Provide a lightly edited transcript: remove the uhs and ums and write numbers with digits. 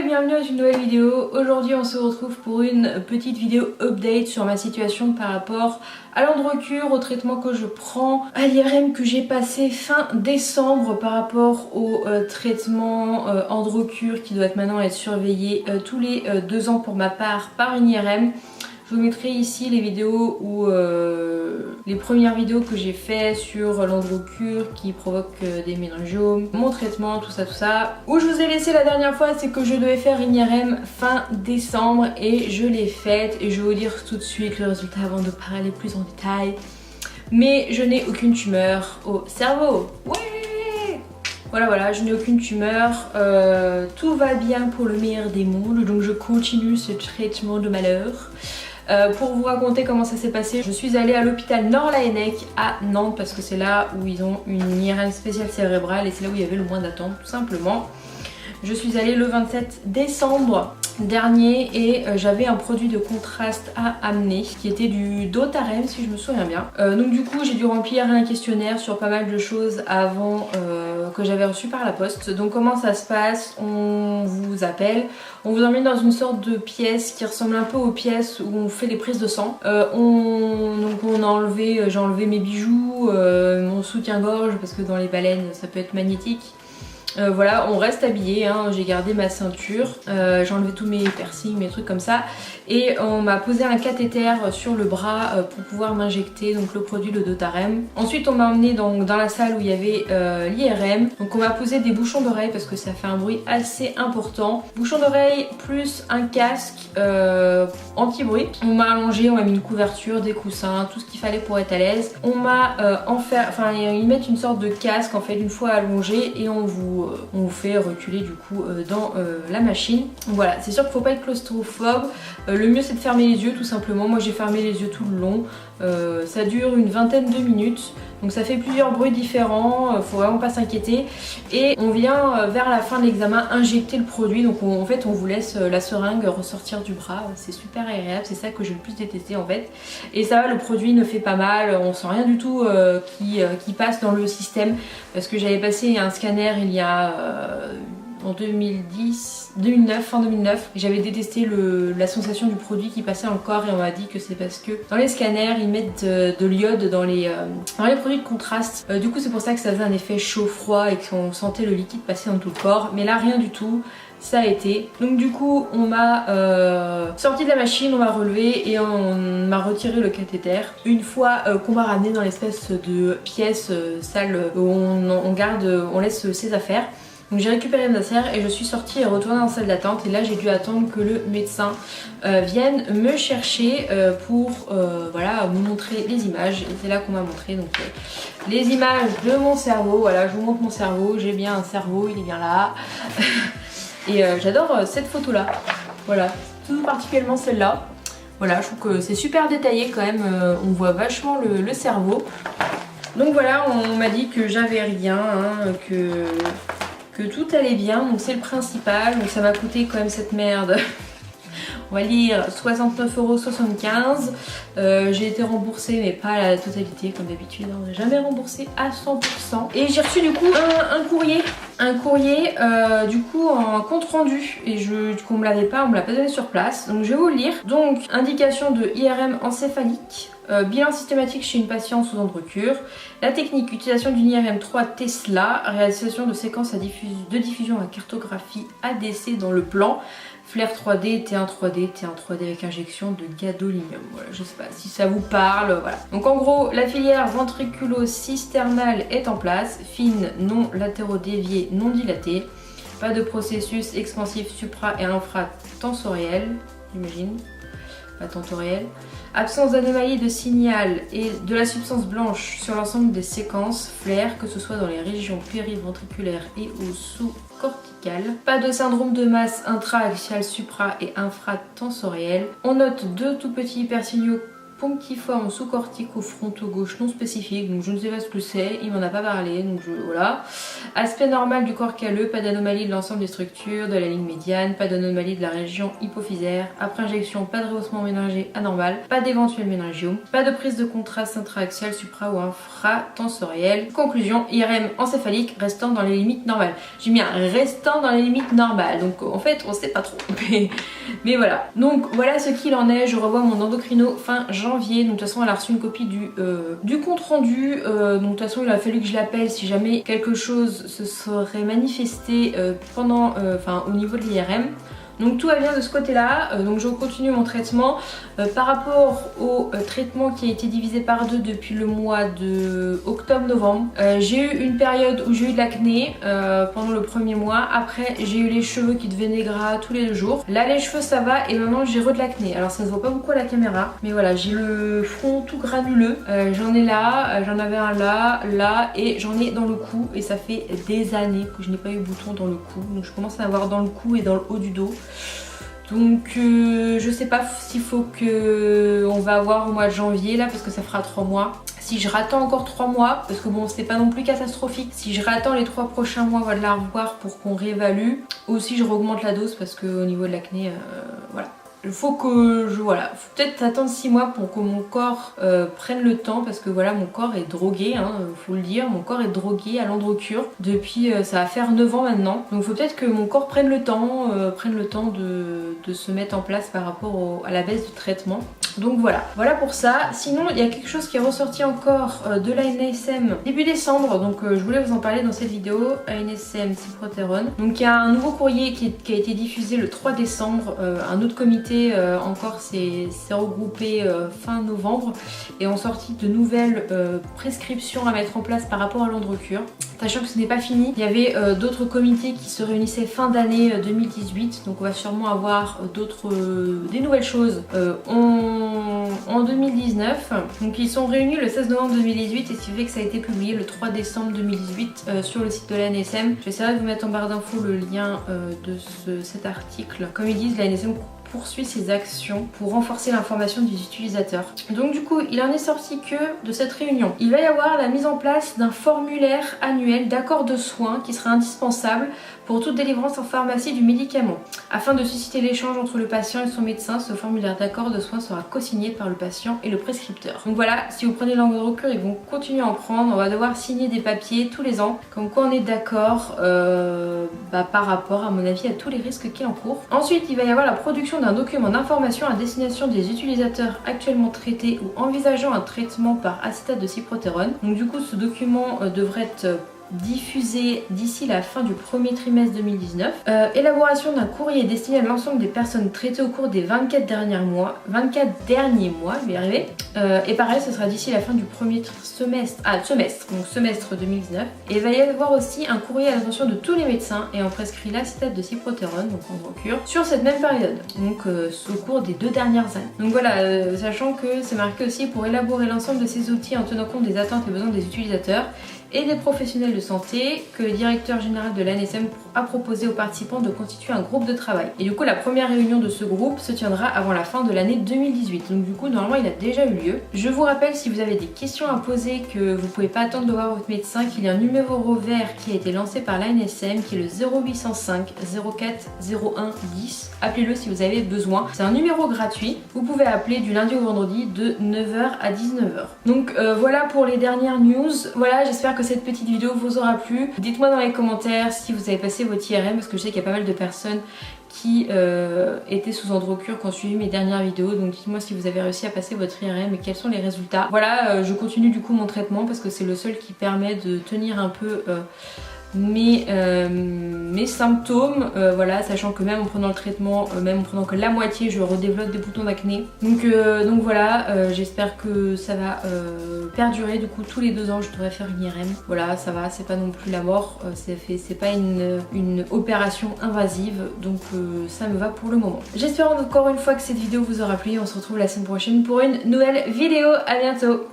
bienvenue à une nouvelle vidéo. Aujourd'hui on se retrouve pour une petite vidéo update sur ma situation par rapport à l'Androcur, au traitement que je prends, à l'IRM que j'ai passé fin décembre par rapport au traitement Androcur qui doit maintenant être surveillé tous les 2 ans pour ma part par une IRM. Je vous mettrai ici les vidéos où les premières vidéos que j'ai fait sur l'Androcur qui provoque des méningiomes, mon traitement, tout ça. Où je vous ai laissé la dernière fois, c'est que je devais faire une IRM fin décembre et je l'ai faite et je vais vous dire tout de suite le résultat avant de parler plus en détail. Mais je n'ai aucune tumeur au cerveau. Ouais! Voilà, je n'ai aucune tumeur, tout va bien pour le meilleur des mondes, donc je continue ce traitement de malheur. Pour vous raconter comment ça s'est passé, je suis allée à l'hôpital Nord-Laennec à Nantes parce que c'est là où ils ont une IRM spéciale cérébrale et c'est là où il y avait le moins d'attente tout simplement. Je suis allée le 27 décembre dernier et j'avais un produit de contraste à amener qui était du Dotarem si je me souviens bien. Donc du coup j'ai dû remplir un questionnaire sur pas mal de choses avant que j'avais reçu par la poste. Donc comment ça se passe? On vous appelle, on vous emmène dans une sorte de pièce qui ressemble un peu aux pièces où on fait les prises de sang. Donc j'ai enlevé mes bijoux, mon soutien-gorge parce que dans les baleines ça peut être magnétique. Voilà, on reste habillé, hein. J'ai gardé ma ceinture, j'ai enlevé tous mes piercings, mes trucs comme ça et on m'a posé un cathéter sur le bras pour pouvoir m'injecter donc le produit, le Dotarem. Ensuite on m'a emmené dans la salle où il y avait l'IRM, donc on m'a posé des bouchons d'oreille parce que ça fait un bruit assez important. Bouchons d'oreille plus un casque anti-bruit. On m'a allongé, on m'a mis une couverture, des coussins, tout ce qu'il fallait pour être à l'aise. On m'a ils mettent une sorte de casque en fait une fois allongé et on vous fait reculer du coup dans la machine. Voilà, c'est sûr qu'il faut pas être claustrophobe. Le mieux c'est de fermer les yeux tout simplement. Moi j'ai fermé les yeux tout le long. Ça dure une vingtaine de minutes. Donc ça fait plusieurs bruits différents, faut vraiment pas s'inquiéter. Et on vient vers la fin de l'examen injecter le produit. Donc en fait on vous laisse la seringue ressortir du bras. C'est super agréable, c'est ça que j'ai le plus détesté en fait. Et ça va, le produit ne fait pas mal, on sent rien du tout qui passe dans le système. Parce que j'avais passé un scanner il y a en 2009, fin 2009, et j'avais détesté la sensation du produit qui passait dans le corps et on m'a dit que c'est parce que dans les scanners ils mettent de l'iode dans les produits de contraste. Du coup c'est pour ça que ça faisait un effet chaud-froid et qu'on sentait le liquide passer dans tout le corps, mais là rien du tout. Ça a été. Donc du coup on m'a sorti de la machine, on m'a relevé et on m'a retiré le cathéter. Une fois qu'on m'a ramené dans l'espèce de pièce salle où on laisse ses affaires. Donc j'ai récupéré mes affaires et je suis sortie et retournée en salle d'attente et là j'ai dû attendre que le médecin vienne me chercher pour voilà, me montrer les images. Et c'est là qu'on m'a montré donc les images de mon cerveau. Voilà, je vous montre mon cerveau, j'ai bien un cerveau, il est bien là. Et j'adore cette photo là, voilà, tout particulièrement celle-là. Voilà, je trouve que c'est super détaillé quand même, on voit vachement le cerveau. Donc voilà, on m'a dit que j'avais rien, hein, que tout allait bien, donc c'est le principal. Donc ça m'a coûté quand même cette merde. On va lire 69,75 €. J'ai été remboursée mais pas à la totalité comme d'habitude, on n'a jamais remboursé à 100%. Et j'ai reçu du coup un courrier du coup en compte rendu et qu'on me l'avait pas, on me l'a pas donné sur place. Donc je vais vous le lire. Donc indication de IRM encéphalique. Bilan systématique chez une patiente sous Androcur. La technique, utilisation d'une IRM 3 Tesla, réalisation de séquences de diffusion à cartographie ADC dans le plan, flair 3D, T1 3D, T1 3D avec injection de gadolinium. Voilà, je sais pas si ça vous parle, voilà. Donc en gros, la filière ventriculo-cisternale est en place, fine, non latéraux-déviée, non dilatée, pas de processus expansif supra- et infratensoriel, j'imagine. Pas tentoriel. Absence d'anomalie de signal et de la substance blanche sur l'ensemble des séquences flair, que ce soit dans les régions périventriculaires et ou sous-corticales. Pas de syndrome de masse intra-axiale, supra- et infratensoriel. On note 2 tout petits hypersignaux punctiforme sous-cortique au fronton gauche non spécifique, donc je ne sais pas ce que c'est, il m'en a pas parlé, donc voilà. Aspect normal du corps calleux, pas d'anomalie de l'ensemble des structures, de la ligne médiane, pas d'anomalie de la région hypophysaire, après injection, pas de rehaussement méningé anormal, pas d'éventuel méningiome, pas de prise de contraste intra-axial, supra ou infratensoriel. Conclusion, IRM encéphalique restant dans les limites normales. J'ai mis un restant dans les limites normales, donc en fait on sait pas trop, mais voilà. Donc voilà ce qu'il en est, je revois mon endocrino fin janvier, donc de toute façon elle a reçu une copie du compte rendu, donc de toute façon il a fallu que je l'appelle si jamais quelque chose se serait manifesté pendant, au niveau de l'IRM. Donc tout va bien de ce côté là, donc je continue mon traitement. Par rapport au traitement qui a été divisé par 2 depuis le mois de octobre-novembre, j'ai eu une période où j'ai eu de l'acné pendant le premier mois. Après j'ai eu les cheveux qui devenaient gras tous les 2 jours. Là les cheveux ça va et maintenant j'ai de l'acné. Alors ça se voit pas beaucoup à la caméra, mais voilà, j'ai le front tout granuleux. J'en ai là, j'en avais un là et j'en ai dans le cou, et ça fait des années que je n'ai pas eu bouton dans le cou. Donc je commence à avoir dans le cou et dans le haut du dos. Donc je sais pas s'il faut que on va avoir au mois de janvier là, parce que ça fera 3 mois. Si je rattends encore 3 mois, parce que bon c'est pas non plus catastrophique, si je rattends les 3 prochains mois, on va la revoir pour qu'on réévalue. Ou si je augmente la dose parce que au niveau de l'acné, voilà. Il faut que faut peut-être attendre 6 mois pour que mon corps prenne le temps, parce que voilà, mon corps est drogué, hein, faut le dire, mon corps est drogué à l'androcure depuis, ça va faire 9 ans maintenant. Donc faut peut-être que mon corps prenne le temps de se mettre en place par rapport à la baisse du traitement. Donc voilà pour ça. Sinon il y a quelque chose qui est ressorti encore de l'ANSM début décembre, donc je voulais vous en parler dans cette vidéo. ANSM Cyproterone. Donc il y a un nouveau courrier qui a été diffusé le 3 décembre, un autre comité encore s'est regroupé fin novembre et ont sorti de nouvelles prescriptions à mettre en place par rapport à l'androcure. Sachant que ce n'est pas fini, il y avait d'autres comités qui se réunissaient fin d'année 2018, donc on va sûrement avoir des nouvelles choses en 2019. Donc ils sont réunis le 16 novembre 2018 et ce qui fait que ça a été publié le 3 décembre 2018 sur le site de l'ANSM. J'essaierai de vous mettre en barre d'infos le lien de cet article. Comme ils disent, l'ANSM poursuit ses actions pour renforcer l'information des utilisateurs. Donc du coup, il en est sorti que de cette réunion, il va y avoir la mise en place d'un formulaire annuel d'accord de soins qui sera indispensable pour toute délivrance en pharmacie du médicament. Afin de susciter l'échange entre le patient et son médecin, ce formulaire d'accord de soins sera co-signé par le patient et le prescripteur. Donc voilà, si vous prenez l'androcure, ils vont continuer à en prendre. On va devoir signer des papiers tous les ans, comme quoi on est d'accord par rapport, à mon avis, à tous les risques qu'il encourt. Ensuite, il va y avoir la production d'un document d'information à destination des utilisateurs actuellement traités ou envisageant un traitement par acétate de cyproterone. Donc du coup, ce document devrait être diffusé d'ici la fin du premier trimestre 2019. Élaboration d'un courrier destiné à l'ensemble des personnes traitées au cours des 24 derniers mois, je vais y arriver. Et pareil, ce sera d'ici la fin du premier semestre 2019. Et il va y avoir aussi un courrier à l'attention de tous les médecins ayant prescrit l'acétate de cyproterone, donc androcure, sur cette même période, donc au cours des 2 dernières années. Donc voilà, sachant que c'est marqué aussi pour élaborer l'ensemble de ces outils en tenant compte des attentes et besoins des utilisateurs et des professionnels de santé, que le directeur général de l'ANSM a proposé aux participants de constituer un groupe de travail. Et du coup, la première réunion de ce groupe se tiendra avant la fin de l'année 2018. Donc du coup, normalement, il a déjà eu lieu. Je vous rappelle, si vous avez des questions à poser, que vous pouvez pas attendre de voir votre médecin, qu'il y a un numéro vert qui a été lancé par l'ANSM, qui est le 0805 04 01 10. Appelez-le si vous avez besoin. C'est un numéro gratuit. Vous pouvez appeler du lundi au vendredi de 9h à 19h. Donc voilà pour les dernières news. Voilà, j'espère que cette petite vidéo vous aura plu. Dites-moi dans les commentaires si vous avez passé votre IRM, parce que je sais qu'il y a pas mal de personnes qui étaient sous androcure quand suivi mes dernières vidéos. Donc dites-moi si vous avez réussi à passer votre IRM et quels sont les résultats. Voilà, je continue du coup mon traitement parce que c'est le seul qui permet de tenir un peu mes symptômes, voilà, sachant que même en prenant le traitement, même en prenant que la moitié, je redéveloppe des boutons d'acné. Donc voilà, j'espère que ça va perdurer. Du coup, tous les 2 ans, je devrais faire une IRM. Voilà, ça va, c'est pas non plus la mort, c'est pas une opération invasive, donc ça me va pour le moment. J'espère encore une fois que cette vidéo vous aura plu. On se retrouve la semaine prochaine pour une nouvelle vidéo. À bientôt.